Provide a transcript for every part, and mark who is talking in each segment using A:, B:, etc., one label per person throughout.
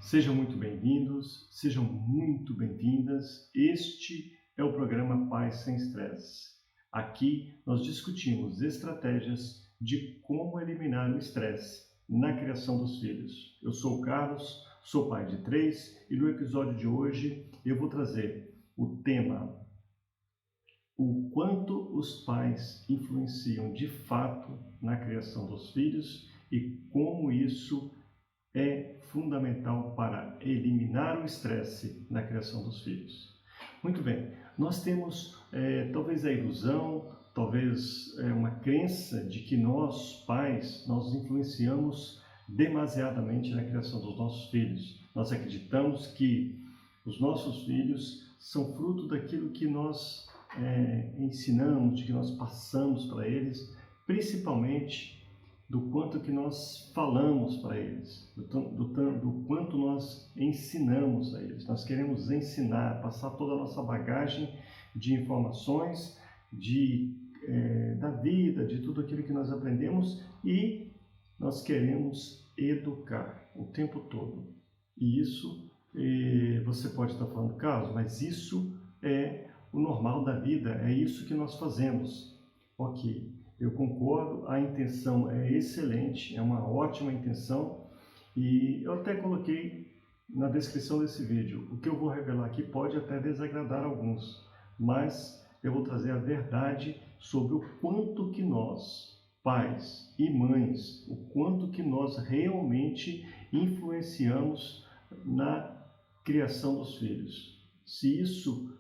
A: Sejam muito bem-vindos, sejam muito bem-vindas. Este é o programa Pais Sem Estresse. Aqui nós discutimos estratégias de como eliminar o estresse na criação dos filhos. Eu sou o Carlos, sou pai de 3 e no episódio de hoje eu vou trazer o tema: o quanto os pais influenciam de fato na criação dos filhos e como isso é fundamental para eliminar o estresse na criação dos filhos. Muito bem, nós temos talvez a ilusão, talvez uma crença de que nós, pais, nós influenciamos demasiadamente na criação dos nossos filhos. Nós acreditamos que os nossos filhos são fruto daquilo que nós ensinamos, de que nós passamos para eles, principalmente do quanto que nós falamos para eles, do quanto nós ensinamos a eles. Nós queremos ensinar, passar toda a nossa bagagem de informações, da vida, de tudo aquilo que nós aprendemos, e nós queremos educar o tempo todo. E isso, você pode estar falando, Carlos, mas isso é o normal da vida, é isso que nós fazemos. Ok. Eu concordo, a intenção é excelente, é uma ótima intenção, e eu até coloquei na descrição desse vídeo. O que eu vou revelar aqui pode até desagradar alguns, mas eu vou trazer a verdade sobre o quanto que nós, pais e mães, o quanto que nós realmente influenciamos na criação dos filhos. Se isso,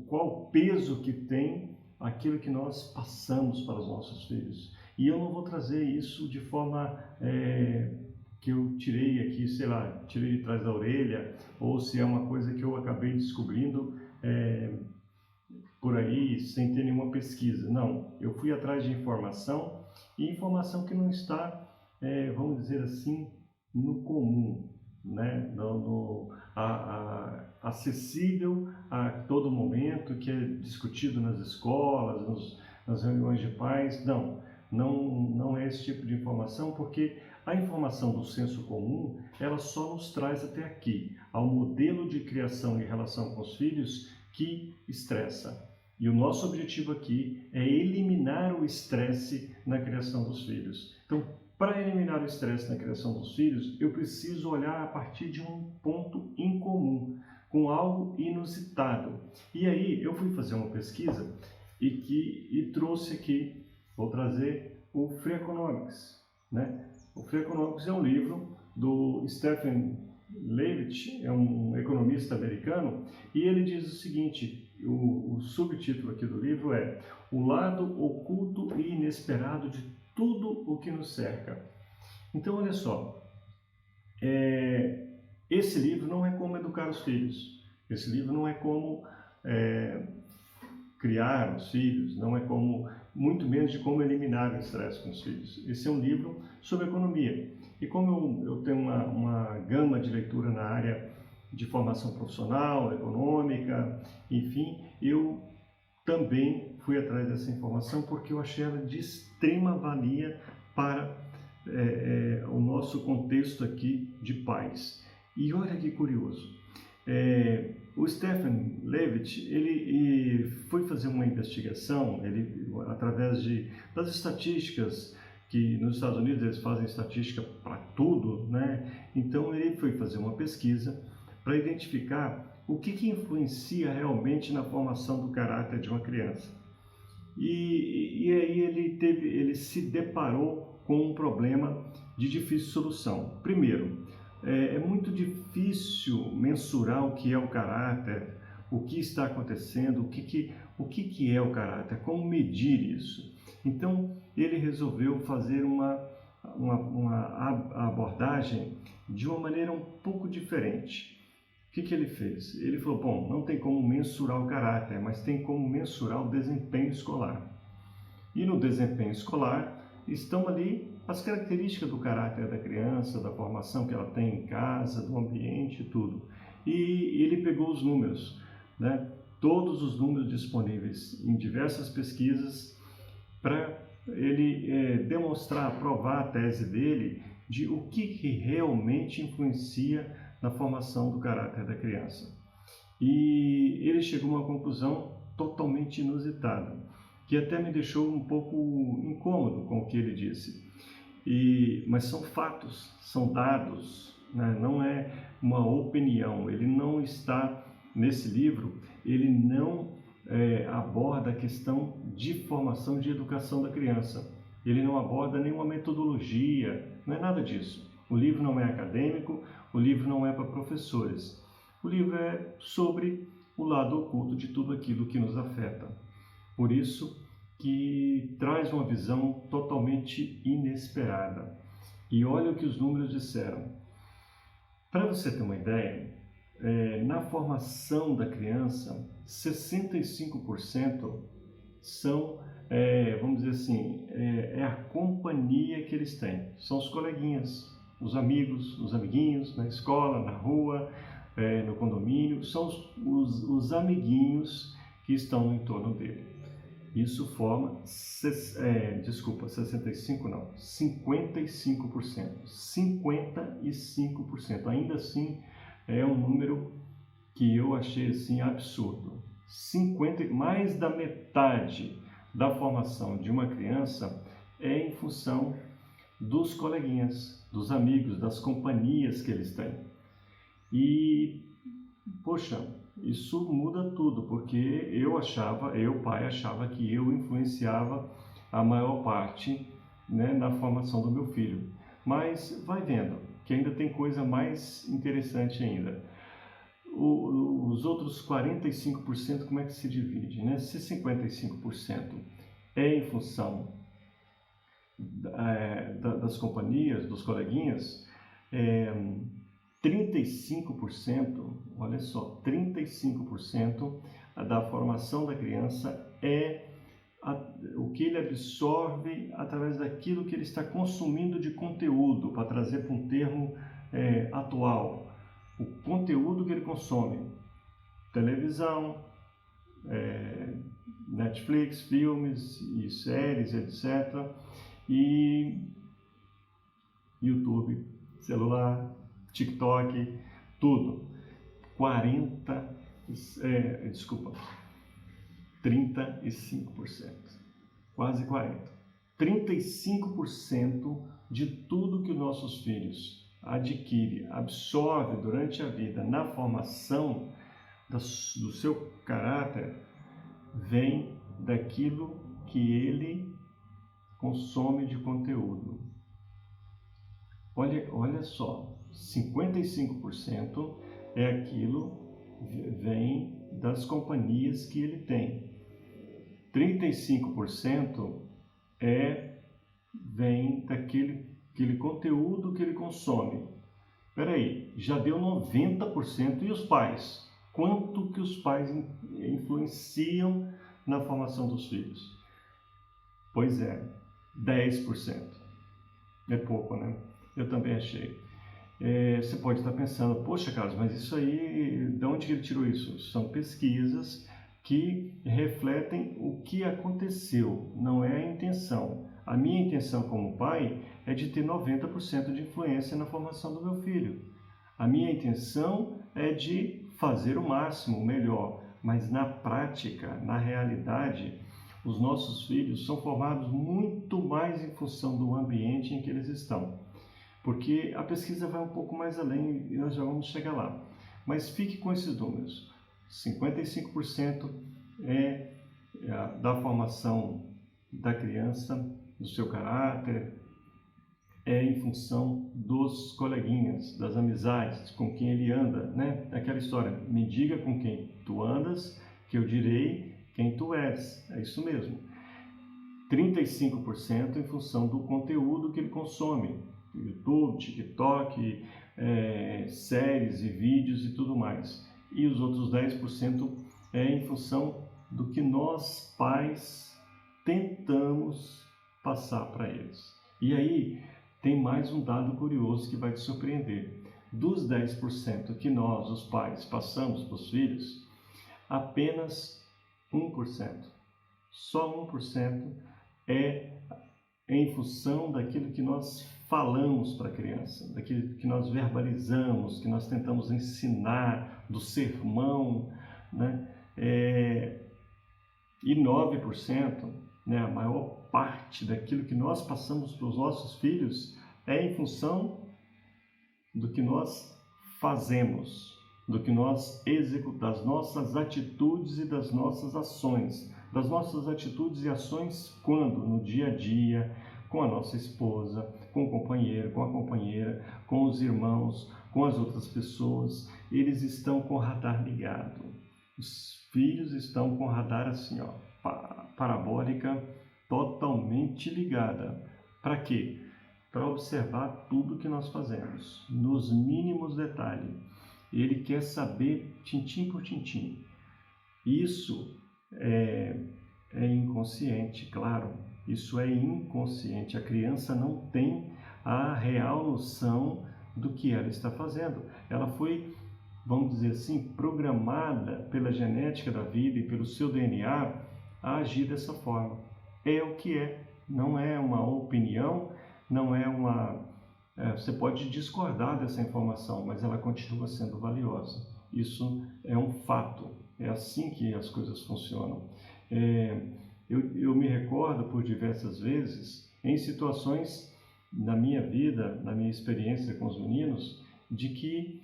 A: qual o peso que tem aquilo que nós passamos para os nossos filhos. E eu não vou trazer isso de forma que eu tirei aqui, sei lá, tirei de trás da orelha, ou se é uma coisa que eu acabei descobrindo por aí, sem ter nenhuma pesquisa. Não, eu fui atrás de informação, e informação que não está, vamos dizer assim, no comum, né? Acessível a todo momento, que é discutido nas escolas, nas reuniões de pais. Não é esse tipo de informação, porque a informação do senso comum, ela só nos traz até aqui, ao modelo de criação e relação com os filhos que estressa. E o nosso objetivo aqui é eliminar o estresse na criação dos filhos. Então, para eliminar o estresse na criação dos filhos, eu preciso olhar a partir de um ponto em comum, com algo inusitado. E aí eu fui fazer uma pesquisa e trouxe aqui, vou trazer o Free Economics, né? O Free Economics é um livro do Stephen Levitt, é um economista americano, e ele diz o seguinte: o subtítulo aqui do livro é O Lado Oculto e Inesperado de Tudo o que nos cerca. Então, olha só, esse livro não é como educar os filhos, esse livro não é como criar os filhos, não é como, muito menos de como eliminar o estresse com os filhos. Esse é um livro sobre economia. E como eu tenho uma gama de leitura na área de formação profissional, econômica, enfim, eu também fui atrás dessa informação porque eu achei ela de extrema valia para o nosso contexto aqui de pais. E olha que curioso, o Stephen Levitt, ele foi fazer uma investigação, através das estatísticas, que nos Estados Unidos eles fazem estatística para tudo, né? Então ele foi fazer uma pesquisa para identificar o que influencia realmente na formação do caráter de uma criança. E aí ele se deparou com um problema de difícil solução. Primeiro, é muito difícil mensurar o que é o caráter, o que está acontecendo, o que é o caráter, como medir isso. Então, ele resolveu fazer uma abordagem de uma maneira um pouco diferente. O que ele fez? Ele falou, bom, não tem como mensurar o caráter, mas tem como mensurar o desempenho escolar. E no desempenho escolar estão ali as características do caráter da criança, da formação que ela tem em casa, do ambiente, tudo. E ele pegou os números, né? Todos os números disponíveis em diversas pesquisas para ele demonstrar, provar a tese dele de o que realmente influencia na formação do caráter da criança. E ele chegou a uma conclusão totalmente inusitada, que até me deixou um pouco incômodo com o que ele disse. Mas são fatos, são dados, né? Não é uma opinião. Ele não está, nesse livro, ele não aborda a questão de formação de educação da criança. Ele não aborda nenhuma metodologia, não é nada disso. O livro não é acadêmico, o livro não é para professores. O livro é sobre o lado oculto de tudo aquilo que nos afeta. Por isso que traz uma visão totalmente inesperada. E olha o que os números disseram. Para você ter uma ideia, na formação da criança, 65% são, vamos dizer assim, é a companhia que eles têm. São os coleguinhas, os amigos, os amiguinhos na escola, na rua, no condomínio. São os amiguinhos que estão em torno dele. Isso forma, 65 não, 55%. 55%. Ainda assim, é um número que eu achei assim absurdo. Mais da metade da formação de uma criança é em função dos coleguinhas, dos amigos, das companhias que eles têm. E, poxa, isso muda tudo, porque eu, pai, achava que eu influenciava a maior parte, né, na formação do meu filho. Mas vai vendo que ainda tem coisa mais interessante ainda. Os outros 45%, como é que se divide, né? Se 55% é em função das companhias, dos coleguinhas, 35%, olha só, 35% da formação da criança é o que ele absorve através daquilo que ele está consumindo de conteúdo, para trazer para um termo atual, o conteúdo que ele consome, televisão, Netflix, filmes e séries, etc. E YouTube, celular, TikTok, tudo. 35%, quase 40%. 35% de tudo que os nossos filhos adquirem, absorvem durante a vida na formação do seu caráter, vem daquilo que ele consome de conteúdo. Olha só, 55% é aquilo que vem das companhias que ele tem. 35% vem daquele conteúdo que ele consome. Espera aí, já deu 90%. E os pais? Quanto que os pais influenciam na formação dos filhos? Pois é, 10%. É pouco, né? Eu também achei. Você pode estar pensando, poxa, Carlos, mas isso aí, de onde que ele tirou isso? São pesquisas que refletem o que aconteceu, não é a intenção. A minha intenção como pai é de ter 90% de influência na formação do meu filho. A minha intenção é de fazer o máximo, o melhor, mas na prática, na realidade, os nossos filhos são formados muito mais em função do ambiente em que eles estão. Porque a pesquisa vai um pouco mais além e nós já vamos chegar lá. Mas fique com esses números. 55% da formação da criança, do seu caráter, em função dos coleguinhas, das amizades, com quem ele anda, né? Aquela história, me diga com quem tu andas, que eu direi quem tu és. É isso mesmo. 35% em função do conteúdo que ele consome. YouTube, TikTok, séries e vídeos e tudo mais. E os outros 10% em função do que nós, pais, tentamos passar para eles. E aí tem mais um dado curioso que vai te surpreender. Dos 10% que nós, os pais, passamos para os filhos, apenas 1%, só 1% é em função daquilo que nós falamos para a criança, daquilo que nós verbalizamos, que nós tentamos ensinar, do sermão, né? E 9%, né, a maior parte daquilo que nós passamos para os nossos filhos é em função do que nós fazemos, do que nós executamos, das nossas atitudes e das nossas ações. Das nossas atitudes e ações quando? No dia a dia, com a nossa esposa, com o companheiro, com a companheira, com os irmãos, com as outras pessoas. Eles estão com o radar ligado. Os filhos estão com o radar assim, ó, parabólica totalmente ligada. Para quê? Para observar tudo que nós fazemos, nos mínimos detalhes. Ele quer saber tintim por tintim. Isso é inconsciente, claro. Isso é inconsciente. A criança não tem a real noção do que ela está fazendo. Ela foi, vamos dizer assim, programada pela genética da vida e pelo seu DNA a agir dessa forma. É o que é. Não é uma opinião, não é uma... você pode discordar dessa informação, mas ela continua sendo valiosa. Isso é um fato. É assim que as coisas funcionam. Eu me recordo por diversas vezes, em situações na minha vida, na minha experiência com os meninos, de que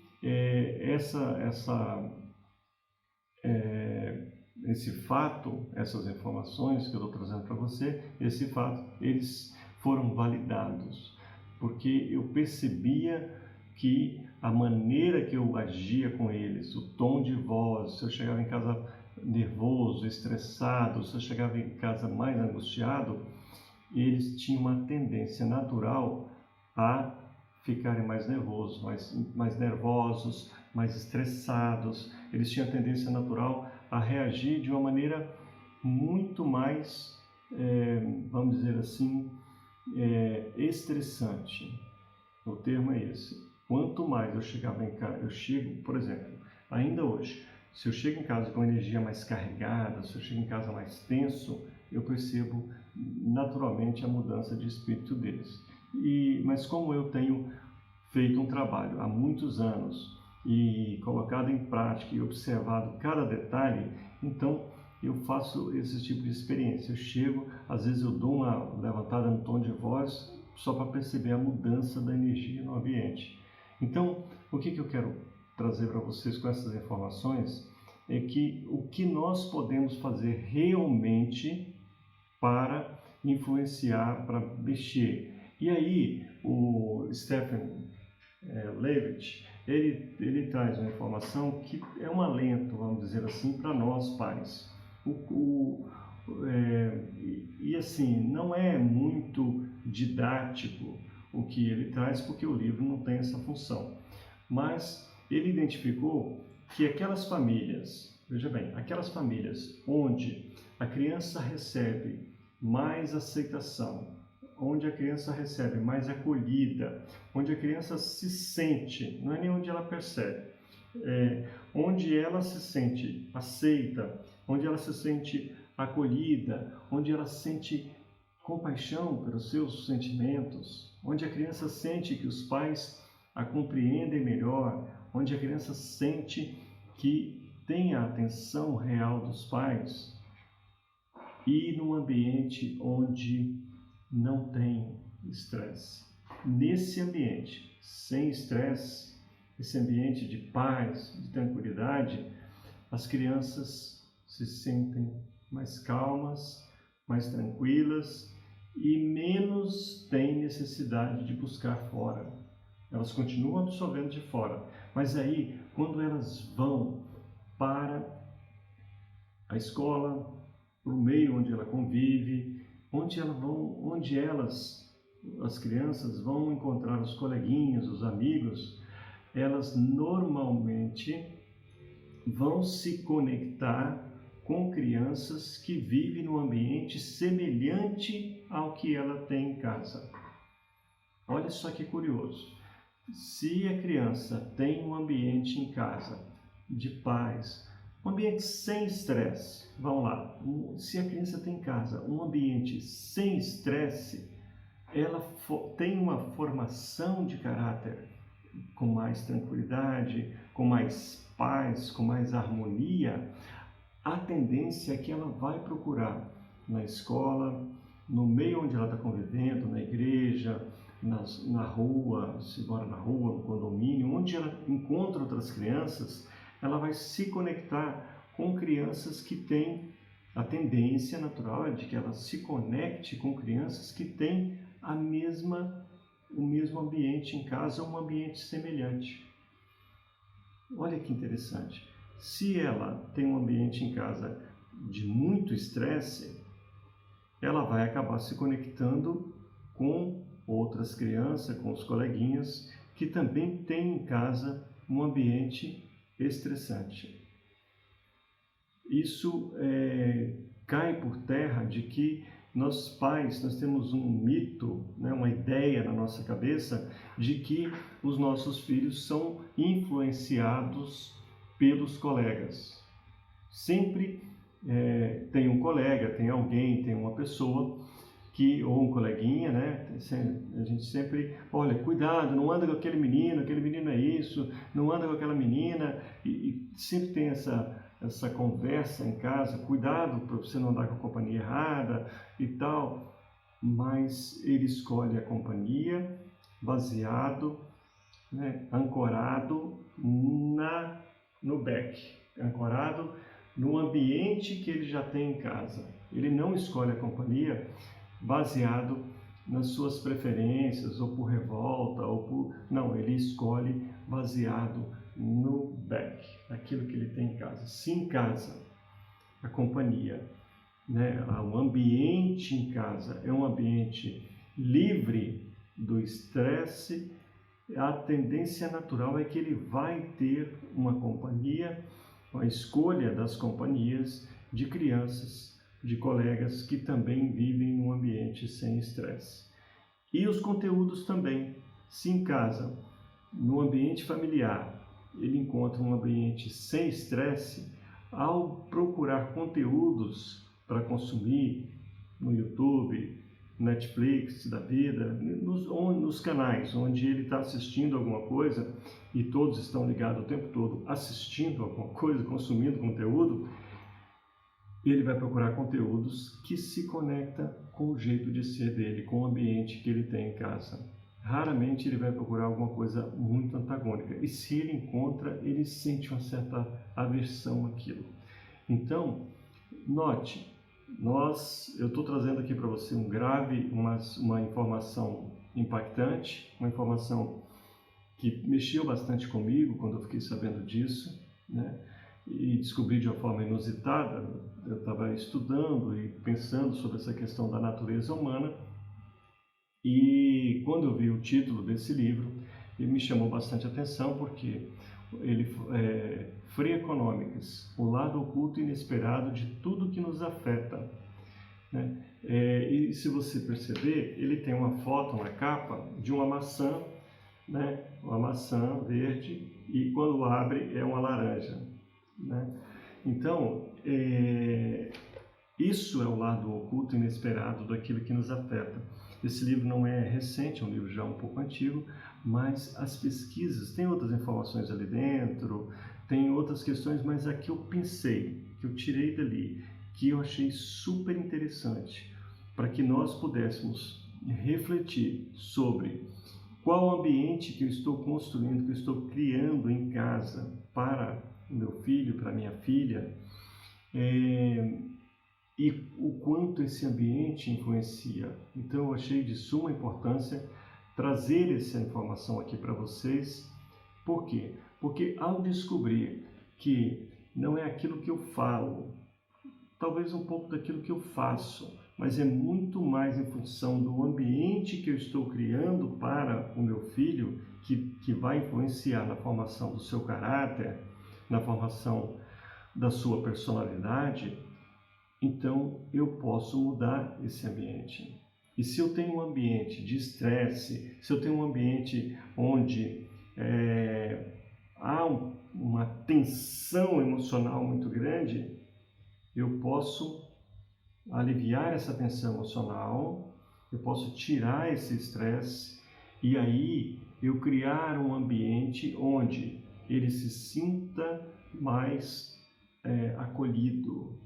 A: esse fato, essas informações que eu estou trazendo para você, esse fato, eles foram validados, porque eu percebia que a maneira que eu agia com eles, o tom de voz, se eu chegava em casa nervoso, estressado, se eu chegava em casa mais angustiado, eles tinham uma tendência natural a ficarem mais nervosos, mais nervosos, mais estressados. Eles tinham a tendência natural a reagir de uma maneira muito mais, vamos dizer assim, estressante. O termo é esse. Quanto mais eu chegava em casa, por exemplo, ainda hoje, se eu chego em casa com energia mais carregada, se eu chego em casa mais tenso, eu percebo naturalmente a mudança de espírito deles. Mas como eu tenho feito um trabalho há muitos anos e colocado em prática e observado cada detalhe, então eu faço esse tipo de experiência. Eu chego, às vezes eu dou uma levantada no tom de voz só para perceber a mudança da energia no ambiente. Então, o que eu quero trazer para vocês com essas informações é que o que nós podemos fazer realmente para influenciar, para mexer. E aí, o Stephen Levitt, ele traz uma informação que é um alento, vamos dizer assim, para nós pais. E assim, não é muito didático o que ele traz, porque o livro não tem essa função. Mas ele identificou que aquelas famílias, veja bem, aquelas famílias onde a criança recebe mais aceitação, onde a criança recebe mais acolhida, onde a criança se sente, não é nem onde ela percebe, onde ela se sente aceita, onde ela se sente acolhida, onde ela sente compaixão pelos seus sentimentos, onde a criança sente que os pais a compreendem melhor, onde a criança sente que tem a atenção real dos pais, e num ambiente onde não tem estresse. Nesse ambiente, sem estresse, esse ambiente de paz, de tranquilidade, as crianças se sentem mais calmas, mais tranquilas e menos têm necessidade de buscar fora. Elas continuam absorvendo de fora, mas aí, quando elas vão para a escola, para o meio onde ela convive, onde as crianças vão encontrar os coleguinhas, os amigos, elas normalmente vão se conectar com crianças que vivem num ambiente semelhante ao que ela tem em casa. Olha só que curioso. Se a criança tem um ambiente em casa de paz, um ambiente sem estresse, vamos lá, se a criança tem em casa um ambiente sem estresse, ela tem uma formação de caráter com mais tranquilidade, com mais paz, com mais harmonia, a tendência é que ela vai procurar na escola, no meio onde ela está convivendo, na igreja, na rua, se mora na rua, no condomínio, onde ela encontra outras crianças, ela vai se conectar com crianças que têm a tendência natural de que ela se conecte com crianças que têm o mesmo ambiente em casa, um ambiente semelhante. Olha que interessante. Se ela tem um ambiente em casa de muito estresse, ela vai acabar se conectando com outras crianças, com os coleguinhas que também têm em casa um ambiente estressante. Isso cai por terra de que nós pais, nós temos um mito, né, uma ideia na nossa cabeça de que os nossos filhos são influenciados pelos colegas. Sempre tem um colega, tem alguém, tem uma pessoa que, ou um coleguinha, né? A gente sempre, olha, cuidado, não anda com aquele menino é isso, não anda com aquela menina, e sempre tem essa conversa em casa, cuidado para você não andar com a companhia errada e tal, mas ele escolhe a companhia baseado, né, ancorado no back, ancorado no ambiente que ele já tem em casa. Ele não escolhe a companhia baseado nas suas preferências, ou por revolta, Não, ele escolhe baseado no back, naquilo que ele tem em casa. Se em casa a companhia, né, o ambiente em casa é um ambiente livre do estresse, a tendência natural é que ele vai ter uma companhia, uma escolha das companhias de crianças, de colegas que também vivem num ambiente sem estresse. E os conteúdos também. Se em casa, no ambiente familiar, ele encontra um ambiente sem estresse, ao procurar conteúdos para consumir no YouTube, Netflix da vida, nos canais onde ele está assistindo alguma coisa, e todos estão ligados o tempo todo assistindo alguma coisa, consumindo conteúdo, ele vai procurar conteúdos que se conectam com o jeito de ser dele, com o ambiente que ele tem em casa. Raramente ele vai procurar alguma coisa muito antagônica, e se ele encontra, ele sente uma certa aversão àquilo. Então, note, eu estou trazendo aqui para você uma informação impactante, uma informação que mexeu bastante comigo quando eu fiquei sabendo disso, né? E descobri de uma forma inusitada. Eu estava estudando e pensando sobre essa questão da natureza humana, e quando eu vi o título desse livro, ele me chamou bastante atenção, porque ele Free Economics, o lado oculto e inesperado de tudo que nos afeta, né? E se você perceber, ele tem uma foto na capa de uma maçã, né? Uma maçã verde, e quando abre é uma laranja, né? Então, isso é o lado oculto e inesperado daquilo que nos afeta. Esse livro não é recente, é um livro já um pouco antigo, mas as pesquisas, tem outras informações ali dentro, tem outras questões, mas aqui eu pensei, que eu tirei dali, que eu achei super interessante, para que nós pudéssemos refletir sobre qual ambiente que eu estou construindo, que eu estou criando em casa para o meu filho, para a minha filha, e o quanto esse ambiente influencia. Então eu achei de suma importância trazer essa informação aqui para vocês. Por quê? Porque ao descobrir que não é aquilo que eu falo, talvez um pouco daquilo que eu faço, mas é muito mais em função do ambiente que eu estou criando para o meu filho, que vai influenciar na formação do seu caráter, na formação da sua personalidade, então eu posso mudar esse ambiente. E se eu tenho um ambiente de estresse, se eu tenho um ambiente onde há uma tensão emocional muito grande, eu posso aliviar essa tensão emocional, eu posso tirar esse estresse e aí eu criar um ambiente onde ele se sinta mais acolhido.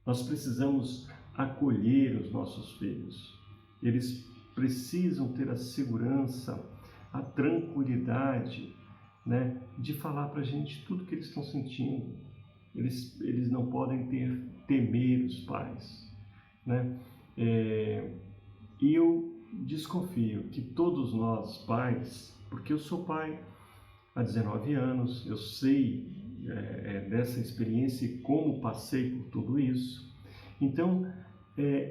A: Nós precisamos acolher os nossos filhos. Eles precisam ter a segurança, a tranquilidade, né, de falar para a gente tudo que eles estão sentindo. Eles não podem temer os pais, né? E eu desconfio que todos nós pais, porque eu sou pai há 19 anos, eu sei dessa experiência e como passei por tudo isso. Então,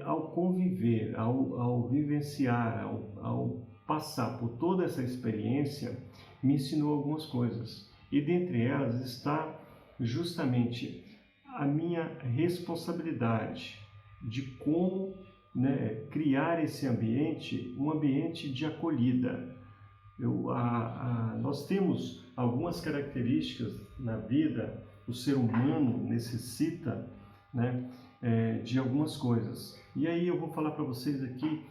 A: ao conviver, ao vivenciar, ao passar por toda essa experiência, me ensinou algumas coisas. E dentre elas está justamente a minha responsabilidade de como, né, criar esse ambiente, um ambiente de acolhida. Nós temos algumas características na vida, o ser humano necessita, né, de algumas coisas. E aí eu vou falar para vocês aqui,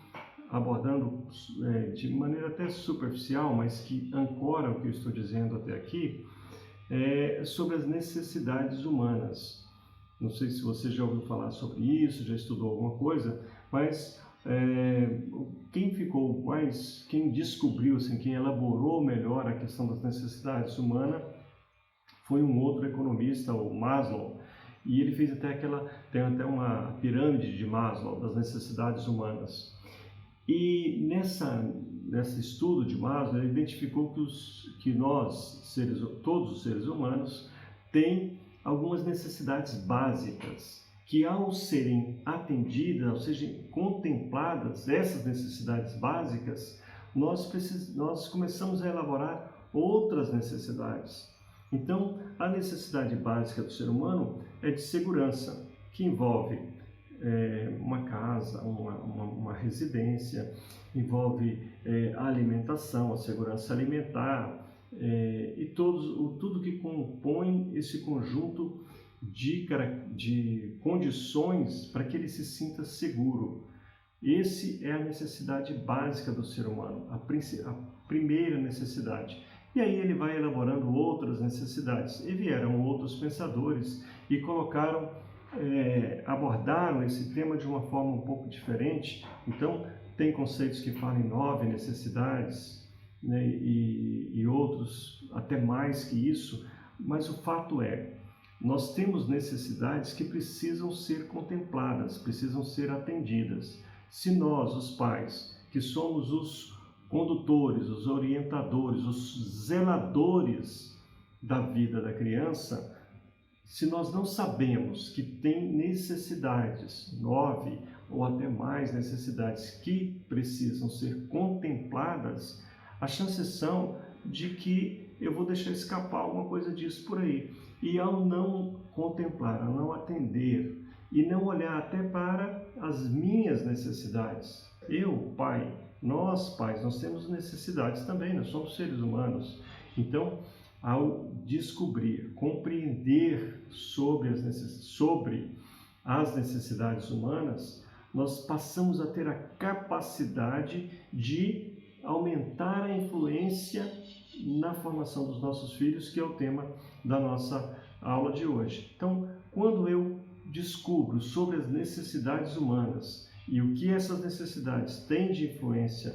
A: abordando de maneira até superficial, mas que ancora o que eu estou dizendo até aqui, sobre as necessidades humanas. Não sei se você já ouviu falar sobre isso, já estudou alguma coisa, mas quem descobriu, assim, quem elaborou melhor a questão das necessidades humanas foi um outro economista, o Maslow, e ele fez tem até uma pirâmide de Maslow das necessidades humanas. E nesse estudo de Maslow, ele identificou que todos os seres humanos, têm algumas necessidades básicas que, ao serem atendidas, ou seja, contempladas essas necessidades básicas, nós começamos a elaborar outras necessidades. Então, a necessidade básica do ser humano é de segurança, que envolve uma casa, uma residência, envolve a alimentação, a segurança alimentar, e tudo que compõe esse conjunto de condições para que ele se sinta seguro. Essa é a necessidade básica do ser humano, a primeira necessidade. E aí ele vai elaborando outras necessidades. E vieram outros pensadores e abordaram esse tema de uma forma um pouco diferente. Então, tem conceitos que falam em 9 necessidades, né, e outros até mais que isso, mas o fato é, nós temos necessidades que precisam ser contempladas, precisam ser atendidas. Se nós, os pais, que somos os condutores, os orientadores, os zeladores da vida da criança, se nós não sabemos que tem necessidades, 9 ou até mais necessidades que precisam ser contempladas, as chances são de que eu vou deixar escapar alguma coisa disso por aí. E ao não contemplar, ao não atender e não olhar até para as minhas necessidades, eu, pai, nós pais, nós temos necessidades também, nós somos seres humanos. Então, ao descobrir, compreender sobre as necessidades humanas, nós passamos a ter a capacidade de aumentar a influência na formação dos nossos filhos, que é o tema da nossa aula de hoje. Então, quando eu descubro sobre as necessidades humanas e o que essas necessidades têm de influência,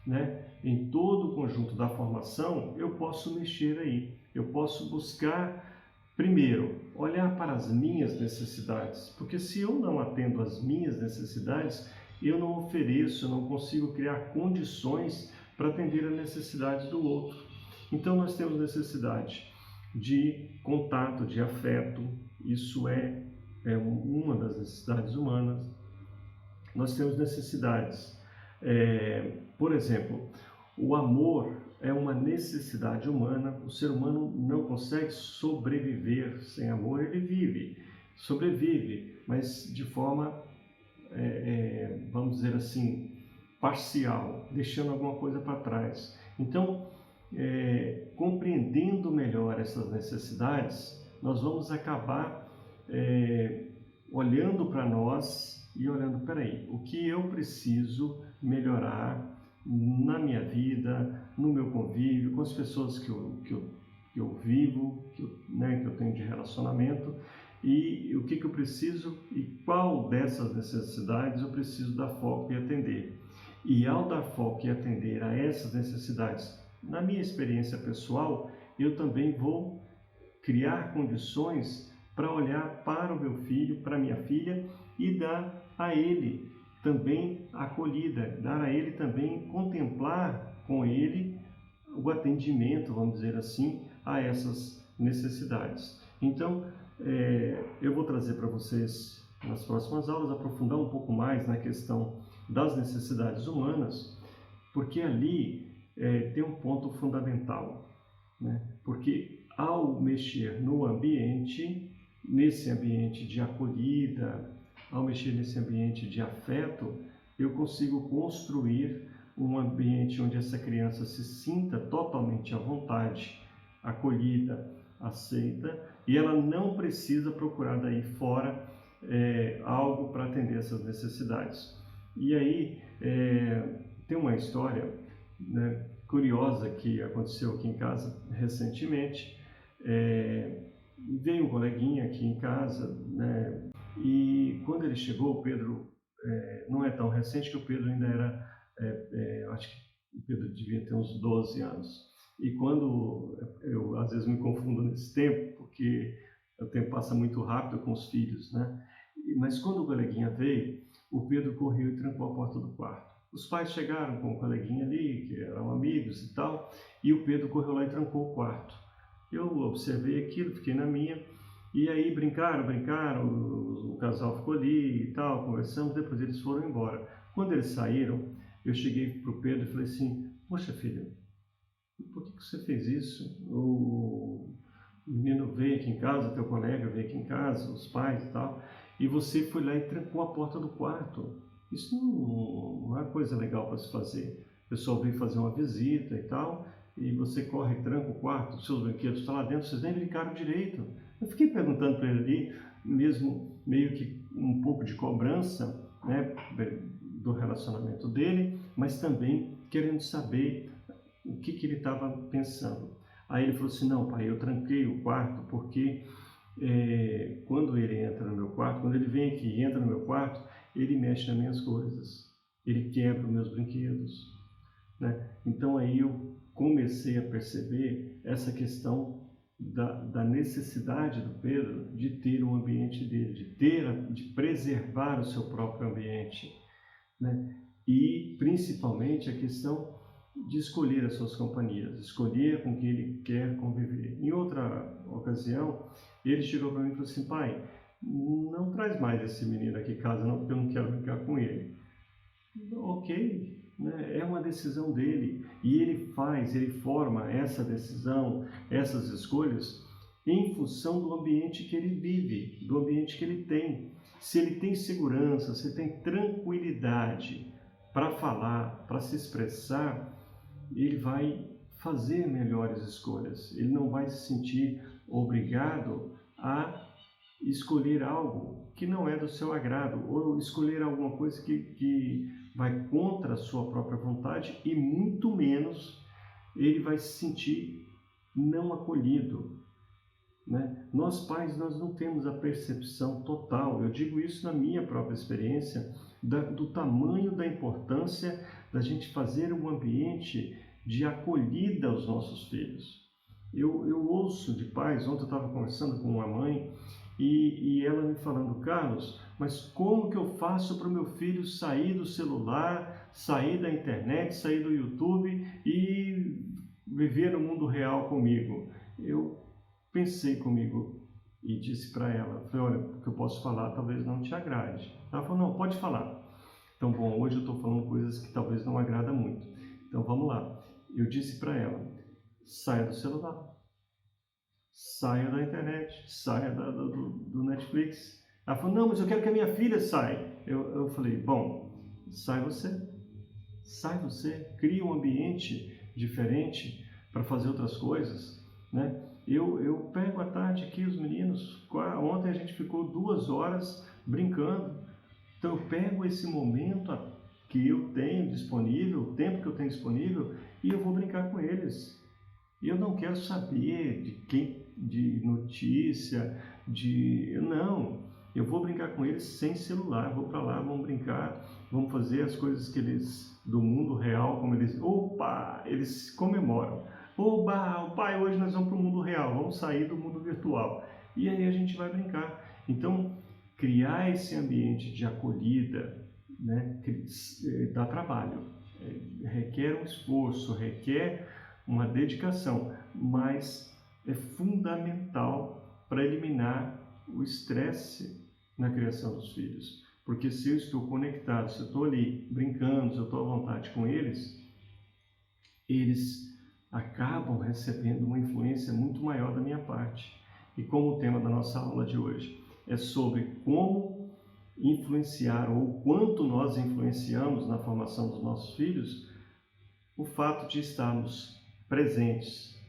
A: né, em todo o conjunto da formação, eu posso mexer aí. Eu posso buscar, primeiro, olhar para as minhas necessidades, porque se eu não atendo às minhas necessidades, eu não ofereço, eu não consigo criar condições para atender às necessidades do outro. Então, nós temos necessidade de contato, de afeto, isso é uma das necessidades humanas. Nós temos necessidades, por exemplo, o amor é uma necessidade humana. O ser humano não consegue sobreviver sem amor, ele sobrevive, mas de forma, vamos dizer assim, parcial, deixando alguma coisa para trás. Então, compreendendo melhor essas necessidades, nós vamos acabar olhando para nós e olhando, peraí, o que eu preciso melhorar na minha vida, no meu convívio, com as pessoas que eu vivo, que eu tenho de relacionamento, e o que eu preciso e qual dessas necessidades eu preciso dar foco e atender. E ao dar foco e atender a essas necessidades, na minha experiência pessoal, eu também vou criar condições para olhar para o meu filho, para a minha filha e dar a ele também acolhida, dar a ele também, contemplar com ele o atendimento, vamos dizer assim, a essas necessidades. Então, eu vou trazer para vocês nas próximas aulas, aprofundar um pouco mais na questão das necessidades humanas, porque ali tem um ponto fundamental, né? Porque ao mexer no ambiente, nesse ambiente de acolhida, ao mexer nesse ambiente de afeto, eu consigo construir um ambiente onde essa criança se sinta totalmente à vontade, acolhida, aceita, e ela não precisa procurar daí fora algo para atender essas necessidades. E aí tem uma história, né, curiosa que aconteceu aqui em casa recentemente. Veio um coleguinha aqui em casa, né, e quando ele chegou, o Pedro, não é tão recente, que o Pedro ainda era, eu acho que o Pedro devia ter uns 12 anos. E quando eu às vezes me confundo nesse tempo, porque o tempo passa muito rápido com os filhos, né? Mas quando o coleguinha veio, o Pedro correu e trancou a porta do quarto. Os pais chegaram com o coleguinha ali, que eram amigos e tal, e o Pedro correu lá e trancou o quarto. Eu observei aquilo, fiquei na minha, e aí brincaram, o casal ficou ali e tal, conversamos, depois eles foram embora. Quando eles saíram, eu cheguei para o Pedro e falei assim: poxa filho, por que você fez isso? O menino veio aqui em casa, teu colega veio aqui em casa, os pais e tal, e você foi lá e trancou a porta do quarto. Isso não é coisa legal para se fazer. O pessoal veio fazer uma visita e tal, e você corre e tranca o quarto, os seus brinquedos estão lá dentro, vocês nem brincaram direito. Eu fiquei perguntando para ele ali, mesmo meio que um pouco de cobrança, né, do relacionamento dele, mas também querendo saber o que ele estava pensando. Aí ele falou assim: não, pai, eu tranquei o quarto porque quando ele entra no meu quarto, quando ele vem aqui e entra no meu quarto, ele mexe nas minhas coisas, ele quebra os meus brinquedos, né? Então aí eu comecei a perceber essa questão da necessidade do Pedro de ter um ambiente dele, de preservar o seu próprio ambiente, né? E principalmente a questão de escolher as suas companhias, escolher com quem ele quer conviver. Em outra ocasião, ele chegou para mim e falou assim: pai, não traz mais esse menino aqui em casa não, porque eu não quero brincar com ele. Ok, né? É uma decisão dele, e ele forma essa decisão, essas escolhas em função do ambiente que ele vive, do ambiente que ele tem. Se ele tem segurança, se tem tranquilidade para falar, para se expressar, ele vai fazer melhores escolhas. Ele não vai se sentir obrigado a escolher algo que não é do seu agrado, ou escolher alguma coisa que vai contra a sua própria vontade, e muito menos ele vai se sentir não acolhido, né? Nós pais, nós não temos a percepção total, eu digo isso na minha própria experiência, do tamanho da importância da gente fazer um ambiente de acolhida aos nossos filhos. Eu ouço de pais, ontem eu estava conversando com uma mãe, e ela me falando: Carlos, mas como que eu faço para o meu filho sair do celular, sair da internet, sair do YouTube e viver no mundo real comigo? Eu pensei comigo e disse para ela, falei: olha, o que eu posso falar talvez não te agrade. Ela falou: não, pode falar. Então, bom, hoje eu estou falando coisas que talvez não agrada muito. Então, vamos lá. Eu disse para ela: saia do celular, saia da internet, saia do Netflix. Ela falou: não, mas eu quero que a minha filha saia. Eu falei: bom, sai você, cria um ambiente diferente para fazer outras coisas, né? Eu pego à tarde aqui os meninos, ontem a gente ficou 2 horas brincando, então eu pego esse momento que eu tenho disponível, o tempo que eu tenho disponível, e eu vou brincar com eles. Eu não quero saber de notícia, não. Eu vou brincar com eles sem celular, vou para lá, vamos brincar, vamos fazer as coisas que eles, do mundo real, como eles comemoram. Oba, pai, hoje nós vamos para o mundo real, vamos sair do mundo virtual. E aí a gente vai brincar. Então, criar esse ambiente de acolhida, né, dá trabalho, requer um esforço, requer uma dedicação, mas é fundamental para eliminar o estresse na criação dos filhos. Porque se eu estou conectado, se eu estou ali brincando, se eu estou à vontade com eles, eles acabam recebendo uma influência muito maior da minha parte. E como o tema da nossa aula de hoje é sobre como influenciar ou quanto nós influenciamos na formação dos nossos filhos, o fato de estarmos presentes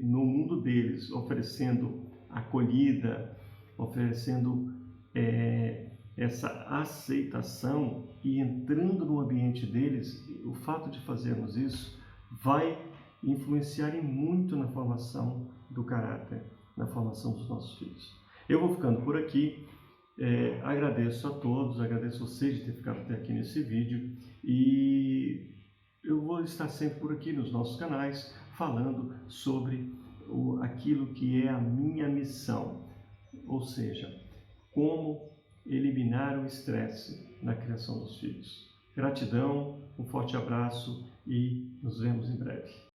A: no mundo deles, oferecendo acolhida, oferecendo essa aceitação e entrando no ambiente deles, o fato de fazermos isso vai influenciar muito na formação do caráter, na formação dos nossos filhos. Eu vou ficando por aqui. Agradeço a todos, agradeço a vocês de ter ficado até aqui nesse vídeo e eu vou estar sempre por aqui nos nossos canais falando sobre aquilo que é a minha missão, ou seja, como eliminar o estresse na criação dos filhos. Gratidão, um forte abraço e nos vemos em breve.